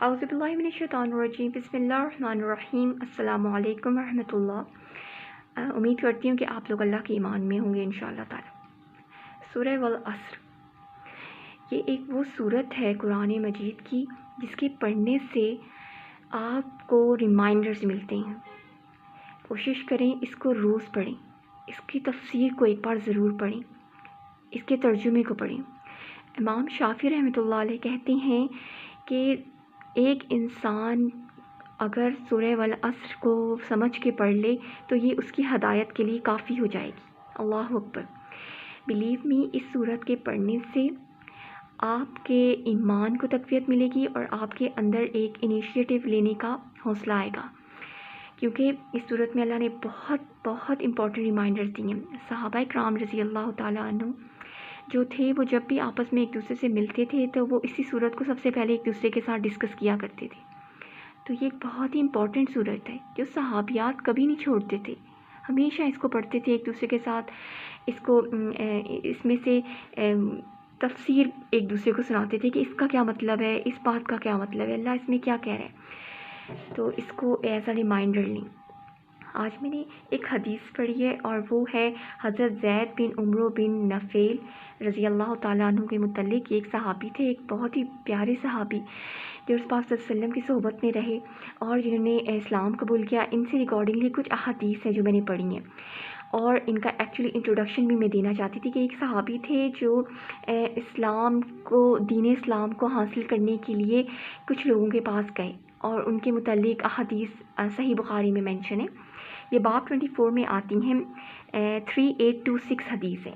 اعوذ باللہ من الشیطان الرجیم، بسم اللہ الرحمن الرحیم، السلام علیکم ورحمۃ اللہ۔ امید کرتی ہوں کہ آپ لوگ اللہ کے ایمان میں ہوں گے انشاءاللہ تعالی۔ سورہ والعصر، یہ ایک وہ صورت ہے قرآن مجید کی جس کے پڑھنے سے آپ کو ریمائنڈرز ملتے ہیں۔ کوشش کریں اس کو روز پڑھیں، اس کی تفسیر کو ایک بار ضرور پڑھیں، اس کے ترجمے کو پڑھیں۔ امام شافعی رحمۃ اللہ علیہ کہتے ہیں کہ ایک انسان اگر سورہ والعصر کو سمجھ کے پڑھ لے تو یہ اس کی ہدایت کے لیے کافی ہو جائے گی۔ اللہ اکبر۔ بلیو می، اس صورت کے پڑھنے سے آپ کے ایمان کو تقویت ملے گی اور آپ کے اندر ایک انیشیٹو لینے کا حوصلہ آئے گا، کیونکہ اس صورت میں اللہ نے بہت امپورٹنٹ ریمائنڈرز دی ہیں۔ صحابہ کرام رضی اللہ تعالیٰ عنہ جو تھے، وہ جب بھی آپس میں ایک دوسرے سے ملتے تھے تو وہ اسی صورت کو سب سے پہلے ایک دوسرے کے ساتھ ڈسکس کیا کرتے تھے۔ تو یہ ایک بہت ہی امپورٹنٹ صورت ہے جو صحابیات کبھی نہیں چھوڑتے تھے، ہمیشہ اس کو پڑھتے تھے ایک دوسرے کے ساتھ، اس میں سے تفسیر ایک دوسرے کو سناتے تھے کہ اس کا کیا مطلب ہے، اس بات کا کیا مطلب ہے، اللہ اس میں کیا کہہ رہا ہے۔ تو اس کو ایز اے ریمائنڈر لیں۔ آج میں نے ایک حدیث پڑھی ہے اور وہ ہے حضرت زید بن عمرو بن نفیل رضی اللہ تعالیٰ عنہ کے متعلق۔ ایک صحابی تھے، ایک بہت ہی پیارے صحابی جو رسول پاک صلی اللہ علیہ وسلم کی صحبت میں رہے اور جنہوں نے اسلام قبول کیا۔ ان سے ریکارڈنگلی کچھ احادیث ہیں جو میں نے پڑھی ہیں، اور ان کا ایکچولی انٹروڈکشن بھی میں دینا چاہتی تھی کہ ایک صحابی تھے جو دین اسلام کو حاصل کرنے کے لیے کچھ لوگوں کے پاس گئے اور ان کے متعلق احادیث صحیح بخاری میں مینشن ہے۔ یہ باب 24 میں آتی ہیں، 3826 حدیث ہے۔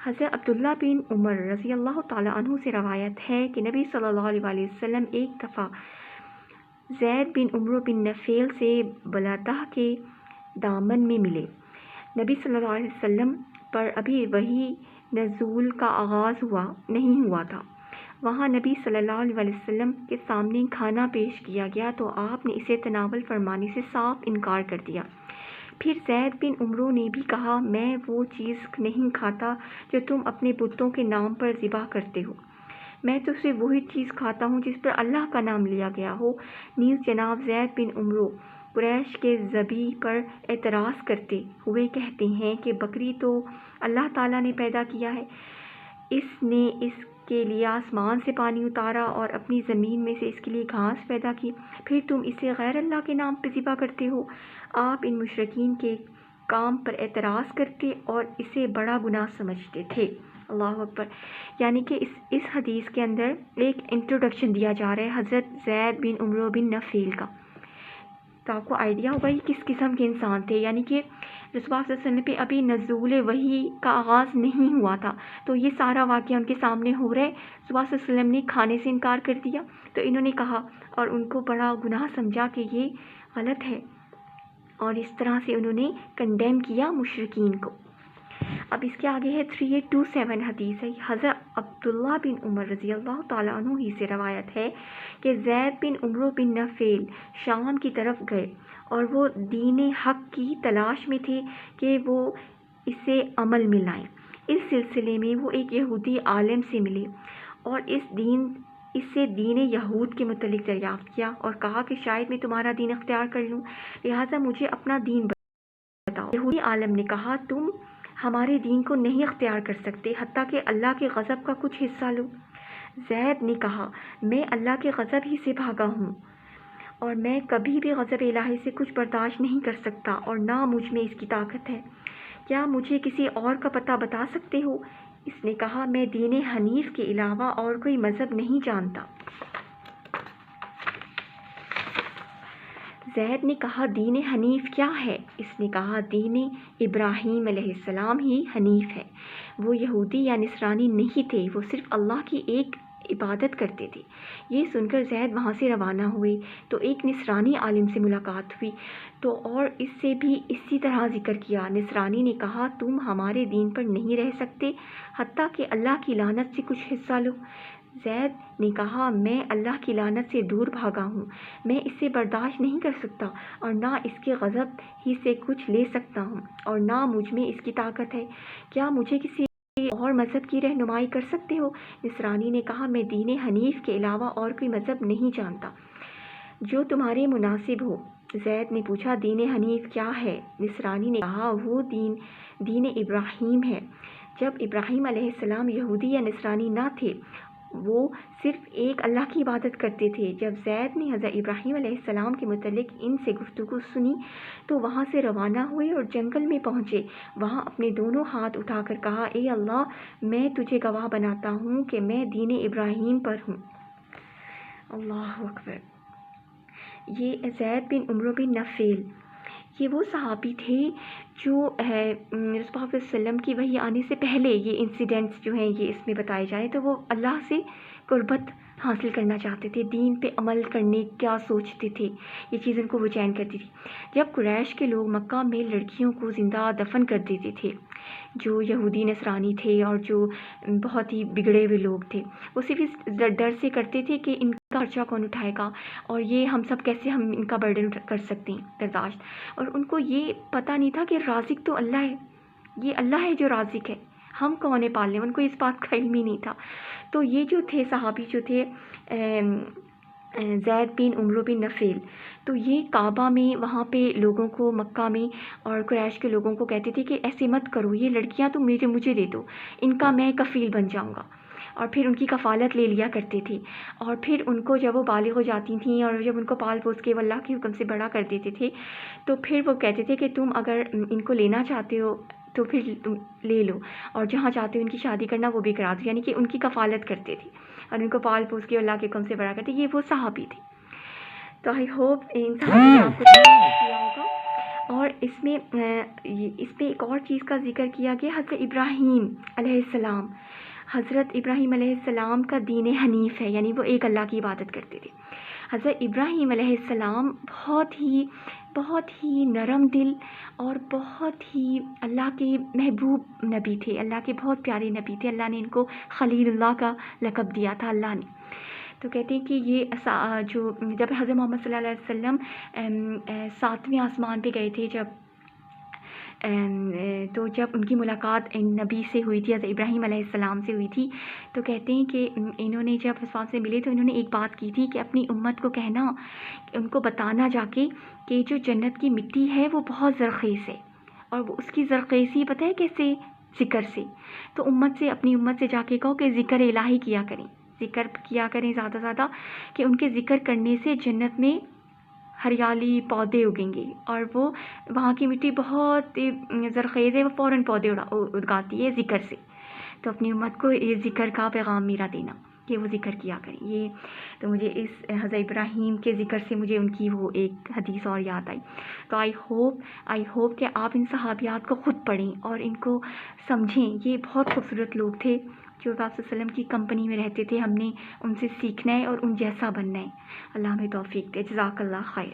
حضرت عبداللہ بن عمر رضی اللہ تعالیٰ عنہ سے روایت ہے کہ نبی صلی اللہ علیہ وسلم ایک دفعہ زید بن عمرو بن نفیل سے بلدہ کے دامن میں ملے۔ نبی صلی اللہ علیہ وسلم پر ابھی وحی نزول کا آغاز نہیں ہوا تھا۔ وہاں نبی صلی اللہ علیہ وسلم کے سامنے کھانا پیش کیا گیا تو آپ نے اسے تناول فرمانے سے صاف انکار کر دیا۔ پھر زید بن عمرو نے بھی کہا، میں وہ چیز نہیں کھاتا جو تم اپنے بتوں کے نام پر ذبح کرتے ہو، میں تو صرف وہی چیز کھاتا ہوں جس پر اللہ کا نام لیا گیا ہو۔ نیز جناب زید بن عمرو قریش کے ذبح پر اعتراض کرتے ہوئے کہتے ہیں کہ بکری تو اللہ تعالیٰ نے پیدا کیا ہے، اس نے اس کے لیے آسمان سے پانی اتارا اور اپنی زمین میں سے اس کے لیے گھاس پیدا کی، پھر تم اسے غیر اللہ کے نام پہ ذبح کرتے ہو۔ آپ ان مشرکین کے کام پر اعتراض کرتے اور اسے بڑا گناہ سمجھتے تھے۔ اللہ اکبر۔ یعنی کہ اس حدیث کے اندر ایک انٹروڈکشن دیا جا رہا ہے حضرت زید بن عمرو بن نفیل کا، تو آپ کو آئیڈیا ہوگا یہ کس قسم کے انسان تھے۔ یعنی کہ رسول اللہ صلی اللہ علیہ وسلم پہ ابھی نزول وحی کا آغاز نہیں ہوا تھا، تو یہ سارا واقعہ ان کے سامنے ہو رہا ہے۔ رسول اللہ صلی اللہ علیہ وسلم نے کھانے سے انکار کر دیا تو انہوں نے کہا اور ان کو بڑا گناہ سمجھا کہ یہ غلط ہے، اور اس طرح سے انہوں نے کنڈیم کیا مشرکین کو۔ اب اس کے آگے ہے 3827 حدیث ہے۔ حضرت عبداللہ بن عمر رضی اللہ تعالیٰ عنہ ہی سے روایت ہے کہ زید بن عمرو بن نفیل شام کی طرف گئے اور وہ دین حق کی تلاش میں تھے کہ وہ اسے عمل میں لائیں۔ اس سلسلے میں وہ ایک یہودی عالم سے ملے اور اس سے دین یہود کے متعلق دریافت کیا اور کہا کہ شاید میں تمہارا دین اختیار کر لوں، لہٰذا مجھے اپنا دین بتاؤ۔ یہودی عالم نے کہا، تم ہمارے دین کو نہیں اختیار کر سکتے حتیٰ کہ اللہ کے غضب کا کچھ حصہ لو۔ زید نے کہا، میں اللہ کے غضب ہی سے بھاگا ہوں اور میں کبھی بھی غضب الہی سے کچھ برداشت نہیں کر سکتا اور نہ مجھ میں اس کی طاقت ہے، کیا مجھے کسی اور کا پتہ بتا سکتے ہو؟ اس نے کہا، میں دین حنیف کے علاوہ اور کوئی مذہب نہیں جانتا۔ زید نے کہا، دین حنیف کیا ہے؟ اس نے کہا، دین ابراہیم علیہ السلام ہی حنیف ہے۔ وہ یہودی یا نصرانی نہیں تھے، وہ صرف اللہ کی ایک عبادت کرتے تھے۔ یہ سن کر زید وہاں سے روانہ ہوئے تو ایک نصرانی عالم سے ملاقات ہوئی تو اور اس سے بھی اسی طرح ذکر کیا۔ نصرانی نے کہا، تم ہمارے دین پر نہیں رہ سکتے حتیٰ کہ اللہ کی لعنت سے کچھ حصہ لو۔ زید نے کہا، میں اللہ کی لعنت سے دور بھاگا ہوں، میں اسے برداشت نہیں کر سکتا اور نہ اس کے غضب ہی سے کچھ لے سکتا ہوں اور نہ مجھ میں اس کی طاقت ہے، کیا مجھے کسی اور مذہب کی رہنمائی کر سکتے ہو؟ نصرانی نے کہا میں دین حنیف کے علاوہ اور کوئی مذہب نہیں جانتا جو تمہارے مناسب ہو۔ زید نے پوچھا دین حنیف کیا ہے؟ نصرانی نے کہا وہ دین ابراہیم ہے۔ جب ابراہیم علیہ السلام یہودی یا نصرانی نہ تھے، وہ صرف ایک اللہ کی عبادت کرتے تھے۔ جب زید نے حضرت ابراہیم علیہ السلام کے متعلق ان سے گفتگو سنی تو وہاں سے روانہ ہوئے اور جنگل میں پہنچے۔ وہاں اپنے دونوں ہاتھ اٹھا کر کہا اے اللہ، میں تجھے گواہ بناتا ہوں کہ میں دین ابراہیم پر ہوں۔ اللہ اکبر۔ یہ زید بن عمرو بن نفیل، یہ وہ صحابی تھے جو رسول اللہ صلی اللہ علیہ وسلم کی وحی آنے سے پہلے یہ انسیڈنٹس جو ہیں یہ اس میں بتائے جائیں تو وہ اللہ سے قربت حاصل کرنا چاہتے تھے، دین پہ عمل کرنے کیا سوچتے تھے، یہ چیز ان کو وہ چین کرتی تھی۔ جب قریش کے لوگ مکہ میں لڑکیوں کو زندہ دفن کر دیتے تھے، جو یہودی نصرانی تھے اور جو بہت ہی بگڑے ہوئے لوگ تھے، وہ صرف اس ڈر سے کرتے تھے کہ ان کا خرچہ کون اٹھائے گا اور یہ ہم سب کیسے ہم ان کا برڈن کر سکتے ہیں برداشت، اور ان کو یہ پتہ نہیں تھا کہ رازق تو اللہ ہے، یہ اللہ ہے جو رازق ہے، ہم کون پالنے، ان کو اس بات کا علم ہی نہیں تھا۔ تو یہ جو تھے صحابی جو تھے زید بن عمرو بن نفیل، تو یہ کعبہ میں وہاں پہ لوگوں کو مکہ میں اور قریش کے لوگوں کو کہتے تھے کہ ایسے مت کرو، یہ لڑکیاں تو مجھے دے دو، ان کا میں کفیل بن جاؤں گا، اور پھر ان کی کفالت لے لیا کرتے تھے، اور پھر ان کو جب وہ بالغ ہو جاتی تھیں اور جب ان کو پال پوس کے وہ اللہ کے حکم سے بڑا کر دیتے تھے تو پھر وہ کہتے تھے کہ تم اگر ان کو لینا چاہتے ہو تو پھر تم لے لو، اور جہاں چاہتے ہو ان کی شادی کرنا وہ بھی کرا دو، یعنی کہ ان کی کفالت کرتے تھے اور ان کو پال پوس کے اللہ کے حکم سے بڑا کرتے۔ یہ وہ صحابی تھے۔ تو آئی ہوپ ان صحابی نے آپ کو کیا ہوگا۔ اور اس میں ایک اور چیز کا ذکر کیا گیا، حضرت ابراہیم علیہ السلام، حضرت ابراہیم علیہ السلام کا دین حنیف ہے، یعنی وہ ایک اللہ کی عبادت کرتے تھے۔ حضرت ابراہیم علیہ السلام بہت ہی نرم دل اور بہت ہی اللہ کے محبوب نبی تھے، اللہ کے بہت پیارے نبی تھے، اللہ نے ان کو خلیل اللہ کا لقب دیا تھا اللہ نے۔ تو کہتے ہیں کہ یہ جو جب حضرت محمد صلی اللہ علیہ وسلم 7ویں آسمان پہ گئے تھے، تو جب ان کی ملاقات نبی سے ہوئی تھی، حضرت ابراہیم علیہ السلام سے ہوئی تھی، تو کہتے ہیں کہ انہوں نے جب اس سے ملے تو انہوں نے ایک بات کی تھی کہ اپنی امت کو کہنا، ان کو بتانا جا کے کہ جو جنت کی مٹی ہے وہ بہت زرخیز ہے، اور وہ اس کی زرخیزی پتہ ہے کیسے؟ ذکر سے۔ تو اپنی امت سے جا کے کہو کہ ذکر الہی کیا کریں زیادہ زیادہ، کہ ان کے ذکر کرنے سے جنت میں ہریالی پودے اگیں گے، اور وہ وہاں کی مٹی بہت زرخیز ہے، وہ فوراً پودے اگاتی ہے ذکر سے۔ تو اپنی امت کو یہ ذکر کا پیغام میرا دینا کہ وہ ذکر کیا کریں۔ یہ تو مجھے اس حضرت ابراہیم کے ذکر سے مجھے ان کی وہ ایک حدیث اور یاد آئی۔ تو آئی ہوپ کہ آپ ان صحابیات کو خود پڑھیں اور ان کو سمجھیں۔ یہ بہت خوبصورت لوگ تھے جو آپ صلی اللہ علیہ وسلم کی کمپنی میں رہتے تھے، ہم نے ان سے سیکھنا ہے اور ان جیسا بننا ہے۔ اللہ ہمیں توفیق دے۔ جزاک اللہ خیر۔